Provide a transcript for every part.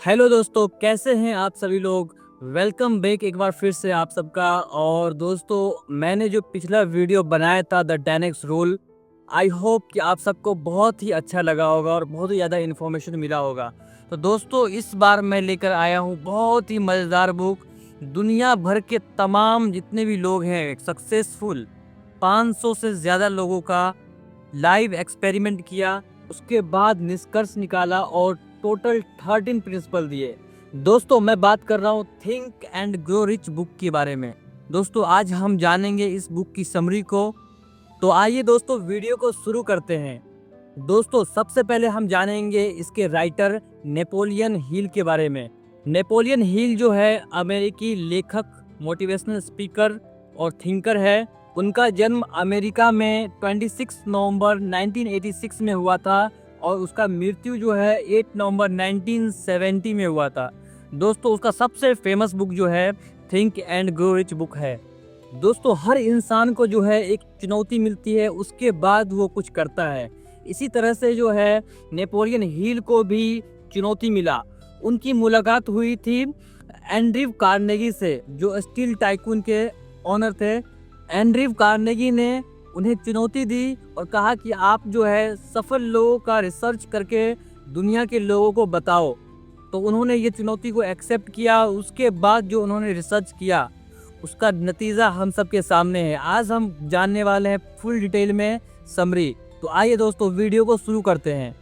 Hello दोस्तों, कैसे हैं आप सभी लोग। वेलकम बैक एक बार फिर से आप सबका। और दोस्तों, मैंने जो पिछला वीडियो बनाया था the 10x rule, I hope कि आप सबको बहुत ही अच्छा लगा होगा और बहुत ही ज़्यादा इन्फॉर्मेशन मिला होगा। तो दोस्तों, इस बार मैं लेकर आया हूँ बहुत ही मज़ेदार बुक। दुनिया भर के तमाम जितने भी लोग हैं सक्सेसफुल 500 से ज़्यादा लोगों का लाइव एक्सपेरिमेंट किया, उसके बाद निष्कर्ष निकाला और टोटल 13 प्रिंसिपल दिए। दोस्तों, मैं बात कर रहा हूँ think and grow rich book के बारे में। दोस्तों, आज हम जानेंगे इस बुक की समरी को। तो आइए दोस्तों, वीडियो को शुरू करते हैं। दोस्तों, सबसे पहले हम जानेंगे इसके राइटर नेपोलियन हिल के बारे में। नेपोलियन हिल जो है अमेरिकी लेखक, मोटिवेशनल स्पीकर और थिंकर है। उनका जन्म अमेरिका में 26 नवंबर 1986 में हुआ था और उसका मृत्यु जो है 8 नवंबर 1970 में हुआ था। दोस्तों, उसका सबसे फेमस बुक जो है think and grow rich book है। दोस्तों, हर इंसान को जो है एक चुनौती मिलती है, उसके बाद वो कुछ करता है। इसी तरह से जो है नेपोलियन हिल को भी चुनौती मिला। उनकी मुलाकात हुई थी एंड्रयू कार्नेगी से, जो स्टील टाइकून के ऑनर थे। एंड्रयू कार्नेगी ने उन्हें चुनौती दी और कहा कि आप जो है सफल लोगों का रिसर्च करके दुनिया के लोगों को बताओ। तो उन्होंने ये चुनौती को एक्सेप्ट किया। उसके बाद जो उन्होंने रिसर्च किया उसका नतीजा हम सबके सामने है। आज हम जानने वाले हैं फुल डिटेल में समरी। तो आइए दोस्तों, वीडियो को शुरू करते हैं।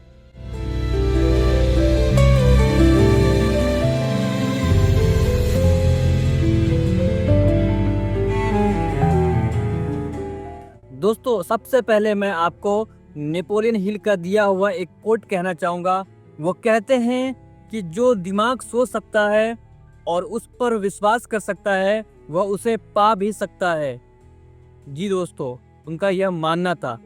दोस्तों, सबसे पहले मैं आपको नेपोलियन हिल का दिया हुआ एक कोट कहना चाहूँगा। वो कहते हैं कि जो दिमाग सोच सकता है और उस पर विश्वास कर सकता है, वह उसे पा भी सकता है। जी दोस्तों, उनका यह मानना था।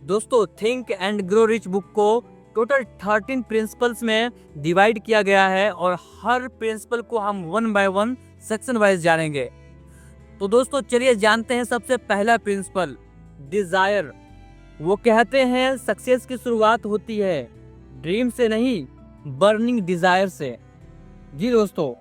दोस्तों, think and grow rich book को टोटल 13 प्रिंसिपल्स में डिवाइड किया गया है और हर प्रिंसिपल को हम one by one section wise जानेंगे। तो दोस्तों, चलिए जानते हैं सबसे पहला प्रिंसिपल, डिजायर। वो कहते हैं सक्सेस की शुरुआत होती है ड्रीम से नहीं, बर्निंग डिजायर से। जी दोस्तों,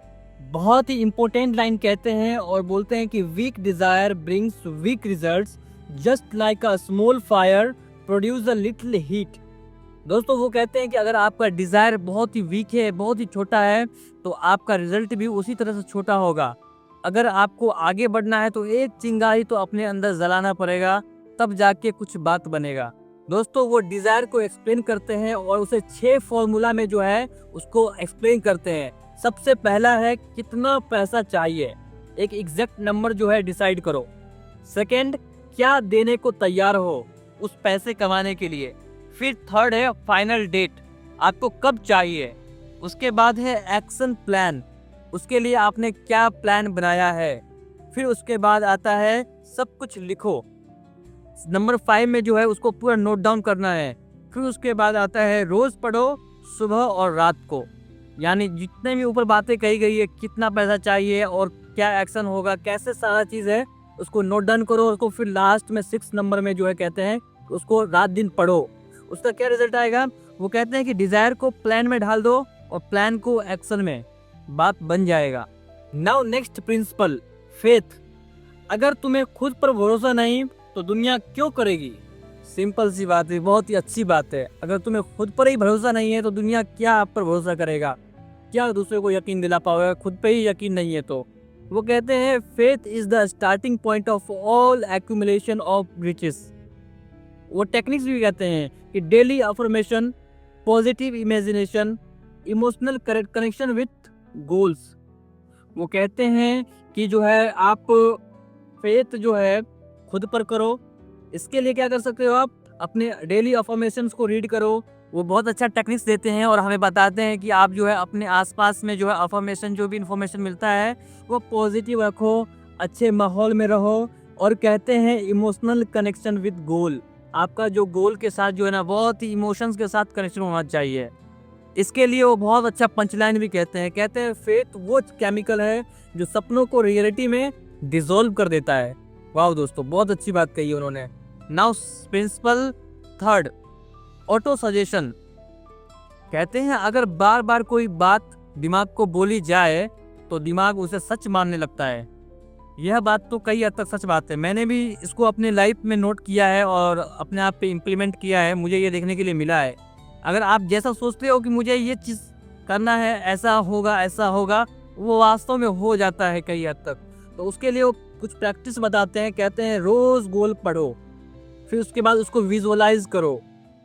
बहुत ही इंपॉर्टेंट लाइन कहते हैं और बोलते हैं कि weak desire brings weak results, just like a small fire produce a little heat. दोस्तों, वो कहते हैं कि अगर आपका डिजायर बहुत ही वीक है, बहुत ही छोटा है, तो आपका रिजल्ट भी उसी तरह से छोटा होगा। अगर आपको आगे बढ़ना है तो एक चिंगारी तो अपने अंदर जलाना पड़ेगा, तब जाके कुछ बात बनेगा। दोस्तों, वो डिजायर को एक्सप्लेन करते हैं और उसे 6 फॉर्मूला में जो है उसको एक्सप्लेन करते हैं। सबसे पहला है कितना पैसा चाहिए, एक एग्जैक्ट नंबर जो है डिसाइड करो। सेकंड, क्या देने को तैयार हो उस पैसे कमाने के लिए। फिर थर्ड है फाइनल डेट, आपको कब चाहिए। उसके बाद है एक्शन प्लान, उसके लिए आपने क्या प्लान बनाया है। फिर उसके बाद आता है सब कुछ लिखो, नंबर 5 में जो है उसको पूरा नोट डाउन करना है। फिर उसके बाद आता है रोज पढ़ो, सुबह और रात को। यानी जितने भी ऊपर बातें कही गई है, कितना पैसा चाहिए और क्या एक्शन होगा, कैसे सारा चीज़ है, उसको नोट डाउन करो। उसको फिर लास्ट में 6 नंबर में जो है कहते हैं उसको रात दिन पढ़ो। उसका क्या रिजल्ट आएगा, वो कहते हैं कि डिजायर को प्लान में ढाल दो और प्लान को एक्शन में, बात बन जाएगा। Now next principle, faith. अगर तुम्हें खुद पर भरोसा नहीं तो दुनिया क्यों करेगी। सिंपल सी बात है, बहुत ही अच्छी बात है। अगर तुम्हें खुद पर ही भरोसा नहीं है तो दुनिया क्या आप पर भरोसा करेगा, क्या दूसरे को यकीन दिला पाओगे, खुद पे ही यकीन नहीं है तो। वो कहते हैं faith is the starting point of all accumulation of riches. वो टेक्निक्स भी कहते हैं कि daily affirmation, positive imagination, emotional connection with goals. वो कहते हैं कि जो है आप फेथ जो है खुद पर करो। इसके लिए क्या कर सकते हो, आप अपने डेली अफर्मेशंस को रीड करो। वो बहुत अच्छा टेक्निक्स देते हैं और हमें बताते हैं कि आप जो है अपने आसपास में जो है अफर्मेशन, जो भी इंफॉर्मेशन मिलता है वो पॉजिटिव रखो, अच्छे माहौल में रहो। और कहते हैं इमोशनल कनेक्शन विद गोल, आपका जो गोल के साथ जो है ना बहुत ही इमोशंस के साथ कनेक्शन होना चाहिए। इसके लिए वो बहुत अच्छा पंचलाइन भी कहते हैं फेथ वो केमिकल है जो सपनों को रियलिटी में डिसॉल्व कर देता है। वाह दोस्तों, बहुत अच्छी बात कही उन्होंने। Now principle third, auto suggestion. कहते हैं अगर बार बार कोई बात दिमाग को बोली जाए तो दिमाग उसे सच मानने लगता है। यह बात तो कई हद तक सच बात है। मैंने भी इसको अपने लाइफ में नोट किया है और अपने आप पे इम्प्लीमेंट किया है। मुझे ये देखने के लिए मिला है, अगर आप जैसा सोचते हो कि मुझे ये चीज़ करना है, ऐसा होगा, वो वास्तव में हो जाता है कई हद तक। तो उसके लिए वो कुछ प्रैक्टिस बताते हैं। कहते हैं रोज़ गोल पढ़ो, फिर उसके बाद उसको विजुअलाइज करो,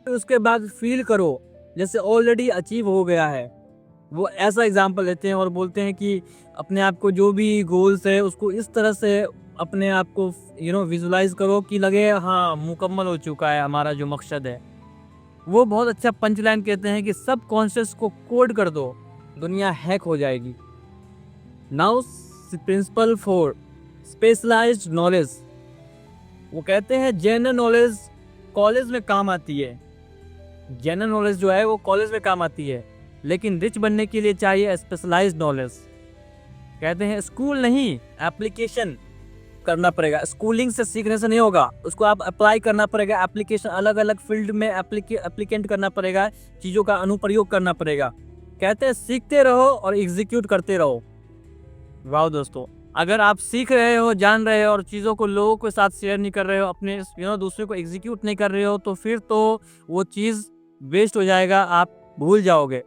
फिर उसके बाद फील करो जैसे ऑलरेडी अचीव हो गया है। वो ऐसा एग्जाम्पल लेते हैं और बोलते हैं कि अपने आप को जो भी गोल्स है उसको इस तरह से अपने आप को विजुलाइज करो कि लगे हाँ मुकम्मल हो चुका है हमारा जो मकसद है। वो बहुत अच्छा पंच लाइन कहते हैं कि सब कॉन्शियस को कोड कर दो, दुनिया हैक हो जाएगी। Now principle 4, specialised knowledge. वो कहते हैं जनरल नॉलेज कॉलेज में काम आती है, जनरल नॉलेज जो है वो कॉलेज में काम आती है, लेकिन रिच बनने के लिए चाहिए स्पेशलाइज्ड नॉलेज। कहते हैं स्कूल नहीं, एप्लीकेशन करना पड़ेगा। स्कूलिंग से सीखने से नहीं होगा, उसको आप अप्लाई करना पड़ेगा। एप्लीकेशन अलग अलग फील्ड में एप्लीकेंट करना पड़ेगा, चीज़ों का अनुप्रयोग करना पड़ेगा। कहते हैं सीखते रहो और एग्जीक्यूट करते रहो। वाह दोस्तों, अगर आप सीख रहे हो, जान रहे हो और चीज़ों को लोगों के साथ शेयर नहीं कर रहे हो, अपने दूसरे को एग्जीक्यूट नहीं कर रहे हो, तो फिर तो वो चीज़ वेस्ट हो जाएगा, आप भूल जाओगे।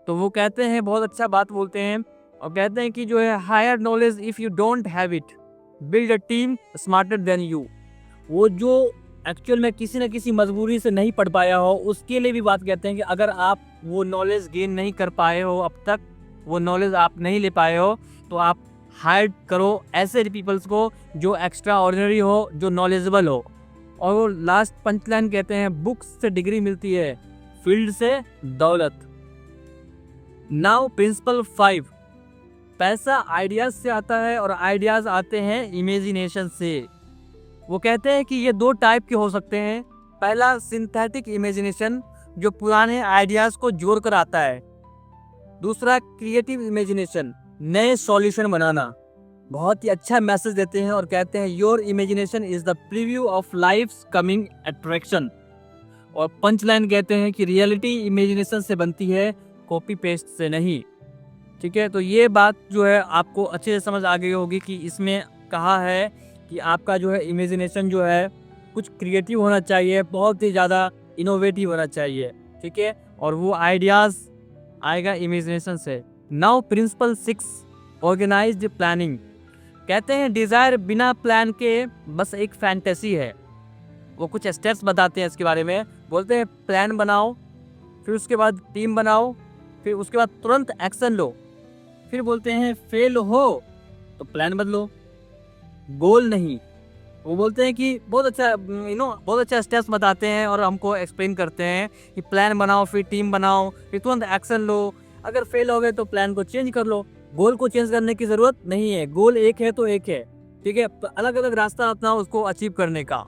तो वो कहते हैं बहुत अच्छा बात बोलते हैं और कहते हैं कि जो है higher knowledge if you don't have it, build a team smarter than you. वो जो एक्चुअल में किसी न किसी मजबूरी से नहीं पढ़ पाया हो, उसके लिए भी बात कहते हैं कि अगर आप वो नॉलेज गेन नहीं कर पाए हो, अब तक वो नॉलेज आप नहीं ले पाए हो, तो आप हायर करो ऐसे पीपल्स को जो एक्स्ट्रा ऑर्डिनरी हो, जो नॉलेजेबल हो। और वो लास्ट पंचलाइन कहते हैं बुक्स से डिग्री मिलती है, फील्ड से दौलत। नाउ प्रिंसिपल 5, पैसा आइडियाज से आता है और आइडियाज आते हैं इमेजिनेशन से। वो कहते हैं कि ये 2 टाइप के हो सकते हैं। पहला सिंथेटिक इमेजिनेशन, जो पुराने आइडियाज को जोड़ कर आता है। दूसरा क्रिएटिव इमेजिनेशन, नए सॉल्यूशन बनाना। बहुत ही अच्छा मैसेज देते हैं और कहते हैं your imagination is the preview of life's coming attraction. और पंच लाइन कहते हैं कि रियलिटी इमेजिनेशन से बनती है, कॉपी पेस्ट से नहीं। ठीक है, तो ये बात जो है आपको अच्छे से समझ आ गई होगी कि इसमें कहा है कि आपका जो है इमेजिनेशन जो है कुछ क्रिएटिव होना चाहिए, बहुत ही ज़्यादा इनोवेटिव होना चाहिए। ठीक है, और वो आइडियाज़ आएगा इमेजिनेशन से। Now principle 6, organised planning. कहते हैं डिज़ायर बिना प्लान के बस एक फैंटेसी है। वो कुछ स्टेप्स बताते हैं इसके बारे में। बोलते हैं प्लान बनाओ, फिर उसके बाद टीम बनाओ, फिर उसके बाद तुरंत एक्शन लो। फिर बोलते हैं फेल हो तो प्लान बदलो, गोल नहीं। वो बोलते हैं कि बहुत अच्छा स्टेप्स बताते हैं और हमको एक्सप्लेन करते हैं कि प्लान बनाओ, फिर टीम बनाओ, फिर तुरंत एक्शन लो। अगर फेल हो गए तो प्लान को चेंज कर लो, गोल को चेंज करने की ज़रूरत नहीं है। गोल एक है तो एक है, ठीक है। अलग अलग रास्ता अपनाओ उसको अचीव करने का।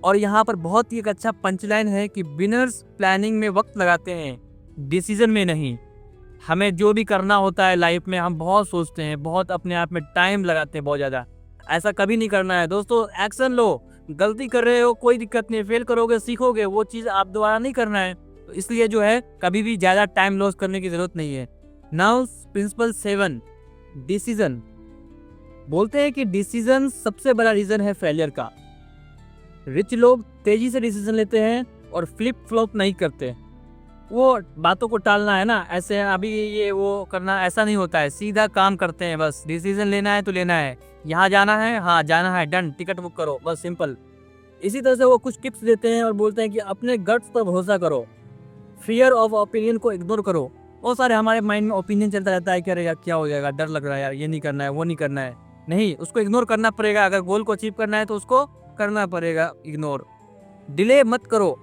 और यहाँ पर बहुत ही एक अच्छा पंचलाइन है कि बिनर्स प्लानिंग में वक्त लगाते हैं, डिसीजन में नहीं। हमें जो भी करना होता है लाइफ में हम बहुत सोचते हैं, बहुत अपने आप में टाइम लगाते हैं, बहुत ज़्यादा। ऐसा कभी नहीं करना है दोस्तों, एक्शन लो। गलती कर रहे हो कोई दिक्कत नहीं, फेल करोगे सीखोगे, वो चीज़ आप दोबारा नहीं करना है। तो इसलिए जो है कभी भी ज़्यादा टाइम लॉस करने की ज़रूरत नहीं है। Now principle 7, decision. बोलते हैं कि डिसीजन सबसे बड़ा रीज़न है फेलियर का। रिच लोग तेजी से डिसीजन लेते हैं और फ्लिप फ्लॉप नहीं करते। वो बातों को टालना है ना, ऐसे अभी ये वो करना, ऐसा नहीं होता है। सीधा काम करते हैं, बस डिसीजन लेना है तो लेना है, यहाँ जाना है, हाँ जाना है, डन, टिकट बुक करो, बस सिंपल। इसी तरह से वो कुछ टिप्स देते हैं और बोलते हैं कि अपने गट्स पर भरोसा करो, फियर ऑफ ओपिनियन को इग्नोर करो। बहुत सारे हमारे माइंड में ओपिनियन चलता रहता है कि अरे यार क्या हो जाएगा, डर लग रहा है यार, ये नहीं करना है, वो नहीं करना है। नहीं, उसको इग्नोर करना पड़ेगा। अगर गोल को अचीव करना है तो उसको करना पड़ेगा इग्नोर। डिले मत करो।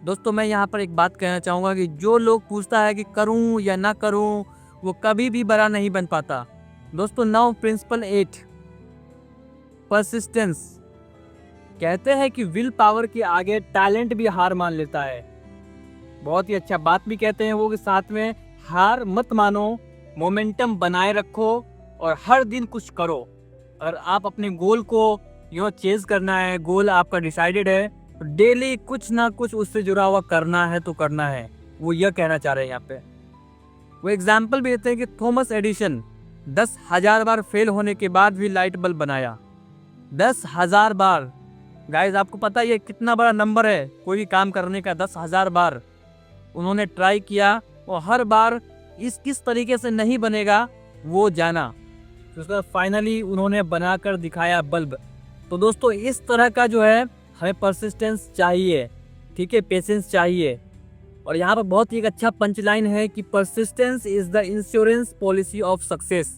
दोस्तों मैं यहाँ पर एक बात कहना चाहूँगा कि जो लोग पूछता है कि करूँ या ना करूँ, वो कभी भी बड़ा नहीं बन पाता। दोस्तों नाउ प्रिंसिपल 8, परसिस्टेंस। कहते हैं कि विल पावर के आगे टैलेंट भी हार मान लेता है। बहुत ही अच्छा बात भी कहते हैं वो कि साथ में हार मत मानो, मोमेंटम बनाए रखो और हर दिन कुछ करो। अगर आप अपने गोल को चेज करना है, गोल आपका डिसाइडेड है, तो डेली कुछ ना कुछ उससे जुड़ा हुआ करना है तो करना है। वो यह कहना चाह रहे हैं यहाँ पे। वो एग्जाम्पल भी देते हैं कि थॉमस एडिसन 10,000 बार फेल होने के बाद भी लाइट बल्ब बनाया। 10,000 बार। गाइस आपको पता है ये कितना बड़ा नंबर है कोई भी काम करने का। 10,000 बार उन्होंने ट्राई किया और हर बार किस तरीके से नहीं बनेगा वो जाना, तो उसका फाइनली उन्होंने बनाकर दिखाया बल्ब। तो दोस्तों इस तरह का जो है हमें परसिस्टेंस चाहिए, ठीक है, पेशेंस चाहिए। और यहाँ पर बहुत ही एक अच्छा पंच लाइन है कि persistence is the insurance policy of success.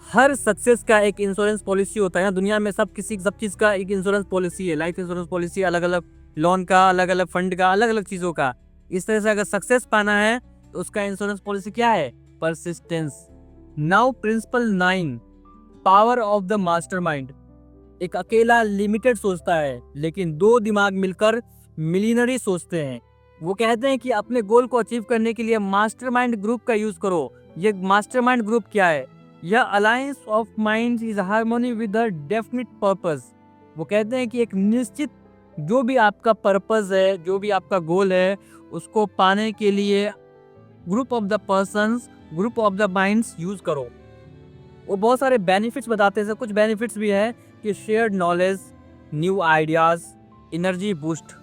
Her success का एक इंश्योरेंस पॉलिसी होता है ना दुनिया में। सब चीज़ का एक इंश्योरेंस पॉलिसी है। लाइफ इंश्योरेंस पॉलिसी अलग अलग, लोन का अलग अलग, फंड का अलग अलग, चीज़ों का। इस तरह से अगर सक्सेस पाना है तो उसका इंश्योरेंस पॉलिसी क्या है? Persistence. Now principle 9, power of the mastermind. एक अकेला लिमिटेड सोचता है लेकिन दो दिमाग मिलकर मिलियनरी सोचते हैं। वो कहते हैं कि अपने गोल को अचीव करने के लिए मास्टरमाइंड ग्रुप का यूज करो। ये मास्टरमाइंड ग्रुप क्या है? यह alliance of minds is harmony with a definite purpose. वो कहते हैं कि एक निश्चित जो भी आपका पर्पस है, जो भी आपका गोल है, उसको पाने के लिए group of the persons, group of the minds use करो। वो बहुत सारे बेनिफिट्स बताते हैं। कुछ बेनिफिट्स भी है कि shared knowledge, new ideas, energy boost.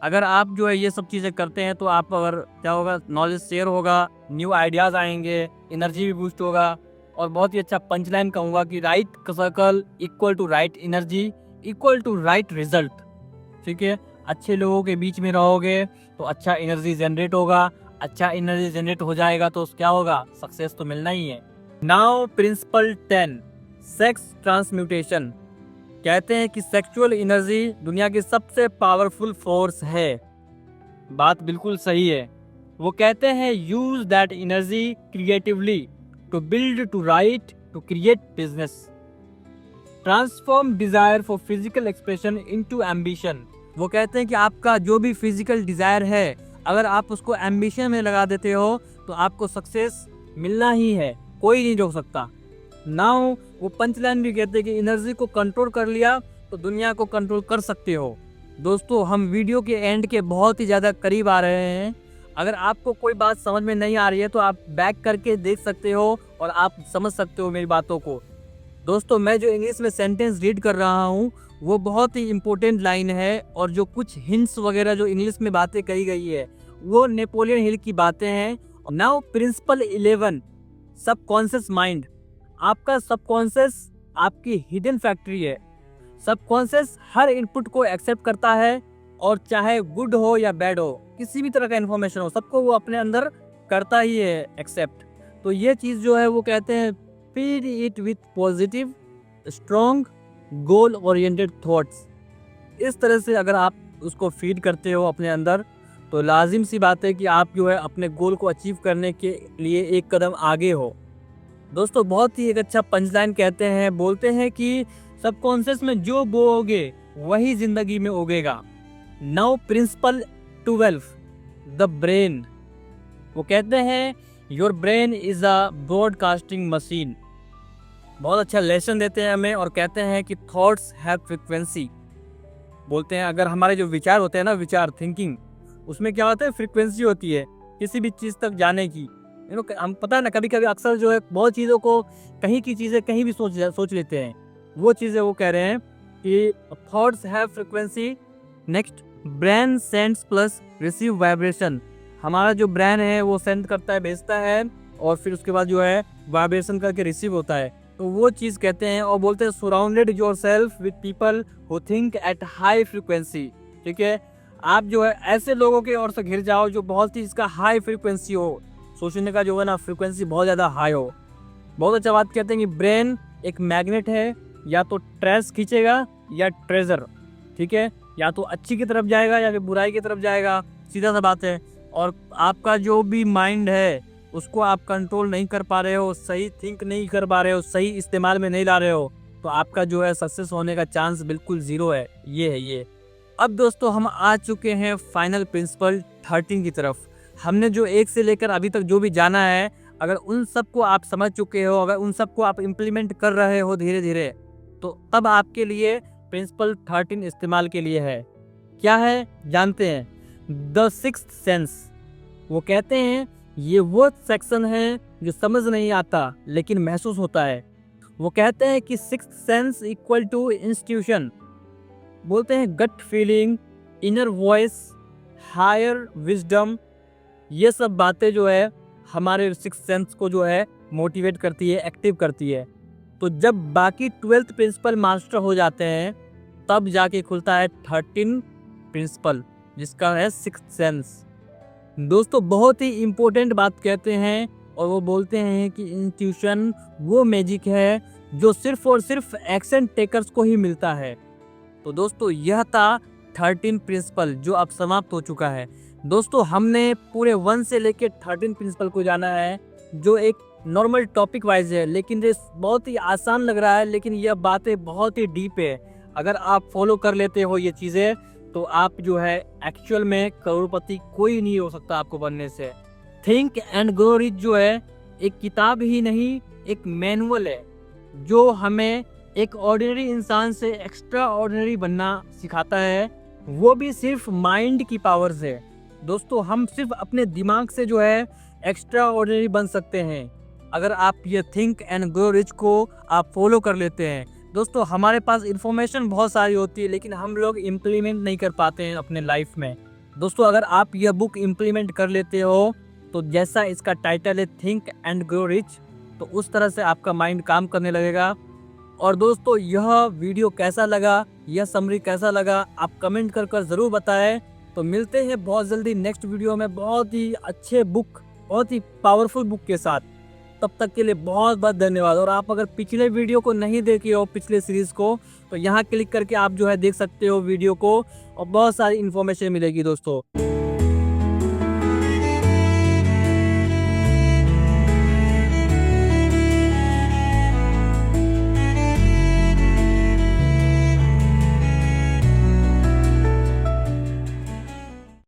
अगर आप जो है ये सब चीज़ें करते हैं तो आप अगर क्या होगा, नॉलेज शेयर होगा, न्यू आइडियाज़ आएंगे, एनर्जी भी बूस्ट होगा। और बहुत ही अच्छा पंचलाइन कहूँगा कि right circle equal to right energy equal to right result. ठीक है, अच्छे लोगों के बीच में रहोगे तो अच्छा एनर्जी जनरेट होगा। अच्छा एनर्जी जनरेट हो जाएगा तो क्या होगा? सक्सेस तो मिलना ही है। Now principle 10, sex transmutation. कहते हैं कि सेक्सुअल एनर्जी दुनिया की सबसे पावरफुल फोर्स है। बात बिल्कुल सही है। वो कहते हैं use that energy creatively to build, to write, to create business, transform desire for physical expression into ambition. वो कहते हैं कि आपका जो भी फिजिकल डिजायर है, अगर आप उसको एम्बिशन में लगा देते हो तो आपको सक्सेस मिलना ही है, कोई नहीं रोक सकता। नाउ वो पंचलाइन भी कहते हैं कि एनर्जी को कंट्रोल कर लिया तो दुनिया को कंट्रोल कर सकते हो। दोस्तों हम वीडियो के एंड के बहुत ही ज़्यादा करीब आ रहे हैं। अगर आपको कोई बात समझ में नहीं आ रही है तो आप बैक करके देख सकते हो और आप समझ सकते हो मेरी बातों को। दोस्तों मैं जो इंग्लिश में सेंटेंस रीड कर रहा हूँ वो बहुत ही इंपॉर्टेंट लाइन है, और जो कुछ हिंट्स वगैरह जो इंग्लिश में बातें कही गई है वो नेपोलियन हिल की बातें हैं। Now principle 11, subconscious mind. आपका सबकॉन्शियस आपकी हिडन फैक्ट्री है। सबकॉन्शियस हर इनपुट को एक्सेप्ट करता है, और चाहे गुड हो या बैड हो, किसी भी तरह का इन्फॉर्मेशन हो, सबको वो अपने अंदर करता ही है एक्सेप्ट। तो ये चीज़ जो है वो कहते हैं feed it with positive strong goal oriented thoughts. इस तरह से अगर आप उसको फीड करते हो अपने अंदर तो लाजिम सी बात है कि आप जो है अपने गोल को अचीव करने के लिए एक कदम आगे हो। दोस्तों बहुत ही एक अच्छा पंचलाइन कहते हैं, बोलते हैं कि सबकॉन्शियस में जो बोओगे वही जिंदगी में उगेगा। Now principle 12, the brain. वो कहते हैं your brain is a broadcasting machine. बहुत अच्छा लेसन देते हैं हमें और कहते हैं कि थॉट्स हैव फ्रीक्वेंसी। बोलते हैं अगर हमारे जो विचार होते हैं ना, विचार, थिंकिंग, उसमें क्या होता है? फ्रीक्वेंसी होती है किसी भी चीज़ तक जाने की। हम पता है ना, कभी कभी अक्सर जो है बहुत चीज़ों को, कहीं की चीज़ें कहीं भी सोच लेते हैं। वो चीज़ें वो कह रहे हैं कि thoughts have frequency. Next, brain sends plus receive vibration. हमारा जो ब्रेन है वो सेंड करता है, भेजता है, और फिर उसके बाद जो है वाइब्रेशन करके रिसीव होता है। तो वो चीज़ कहते हैं, और बोलते हैं surrounded your self with people who think at high frequency. ठीक है, आप जो है ऐसे लोगों के ओर से घिर जाओ जो बहुत ही इसका हाई फ्रीक्वेंसी हो, सोचने का जो है ना फ्रीक्वेंसी बहुत ज़्यादा हाई हो। बहुत अच्छा बात कहते हैं कि ब्रेन एक मैग्नेट है, या तो ट्रेस खींचेगा या ट्रेजर। ठीक है, या तो अच्छी की तरफ जाएगा या फिर बुराई की तरफ जाएगा, सीधा सा बात है। और आपका जो भी माइंड है उसको आप कंट्रोल नहीं कर पा रहे हो, सही थिंक नहीं कर पा रहे हो, सही इस्तेमाल में नहीं ला रहे हो, तो आपका जो है सक्सेस होने का चांस बिल्कुल ज़ीरो है। ये है ये। अब दोस्तों हम आ चुके हैं फाइनल प्रिंसिपल 13 की तरफ। हमने जो 1 से लेकर अभी तक जो भी जाना है, अगर उन सबको आप समझ चुके हो, अगर उन सबको आप इम्प्लीमेंट कर रहे हो धीरे धीरे, तो तब आपके लिए प्रिंसिपल 13 इस्तेमाल के लिए है। क्या है जानते हैं? The sixth sense. वो कहते हैं ये वो सेक्शन है जो समझ नहीं आता लेकिन महसूस होता है। वो कहते हैं कि sixth sense equal to institution, बोलते हैं gut feeling, inner voice, higher wisdom, ये सब बातें जो है हमारे सिक्स्थ सेंस को जो है मोटिवेट करती है, एक्टिव करती है। तो जब बाकी 12th प्रिंसिपल मास्टर हो जाते हैं तब जाके खुलता है 13 प्रिंसिपल, जिसका है सिक्स्थ सेंस। दोस्तों बहुत ही इम्पोर्टेंट बात कहते हैं और वो बोलते हैं कि इंट्यूशन वो मैजिक है जो सिर्फ और सिर्फ एक्शन टेकर्स को ही मिलता है। तो दोस्तों यह था 13 प्रिंसिपल जो अब समाप्त हो चुका है। दोस्तों हमने पूरे 1 से लेकर 13 प्रिंसिपल को जाना है, जो एक नॉर्मल टॉपिक वाइज है, लेकिन ये बहुत ही आसान लग रहा है, लेकिन यह बातें बहुत ही डीप है। अगर आप फॉलो कर लेते हो ये चीज़ें तो आप जो है एक्चुअल में करोड़पति कोई नहीं हो सकता आपको बनने से। थिंक एंड ग्रो रिच जो है एक किताब ही नहीं, एक मैनुअल है जो हमें एक ऑर्डिनरी इंसान से एक्स्ट्रा ऑर्डिनरी बनना सिखाता है, वो भी सिर्फ माइंड की पावर से। दोस्तों हम सिर्फ अपने दिमाग से जो है एक्स्ट्रा ऑर्डिनरी बन सकते हैं अगर आप ये थिंक एंड ग्रो रिच को आप फॉलो कर लेते हैं। दोस्तों हमारे पास इंफॉर्मेशन बहुत सारी होती है लेकिन हम लोग इम्प्लीमेंट नहीं कर पाते हैं अपने लाइफ में। दोस्तों अगर आप यह बुक इम्प्लीमेंट कर लेते हो तो जैसा इसका टाइटल है थिंक एंड ग्रो रिच, तो उस तरह से आपका माइंड काम करने लगेगा। और दोस्तों यह वीडियो कैसा लगा, यह समरी कैसा लगा, आप कमेंट कर ज़रूर बताएं। तो मिलते हैं बहुत जल्दी नेक्स्ट वीडियो में बहुत ही अच्छे बुक, बहुत ही पावरफुल बुक के साथ। तब तक के लिए बहुत बहुत धन्यवाद। और आप अगर पिछले वीडियो को नहीं देखे हो, पिछले सीरीज़ को, तो यहाँ क्लिक करके आप जो है देख सकते हो वीडियो को और बहुत सारी इन्फॉर्मेशन मिलेगी दोस्तों।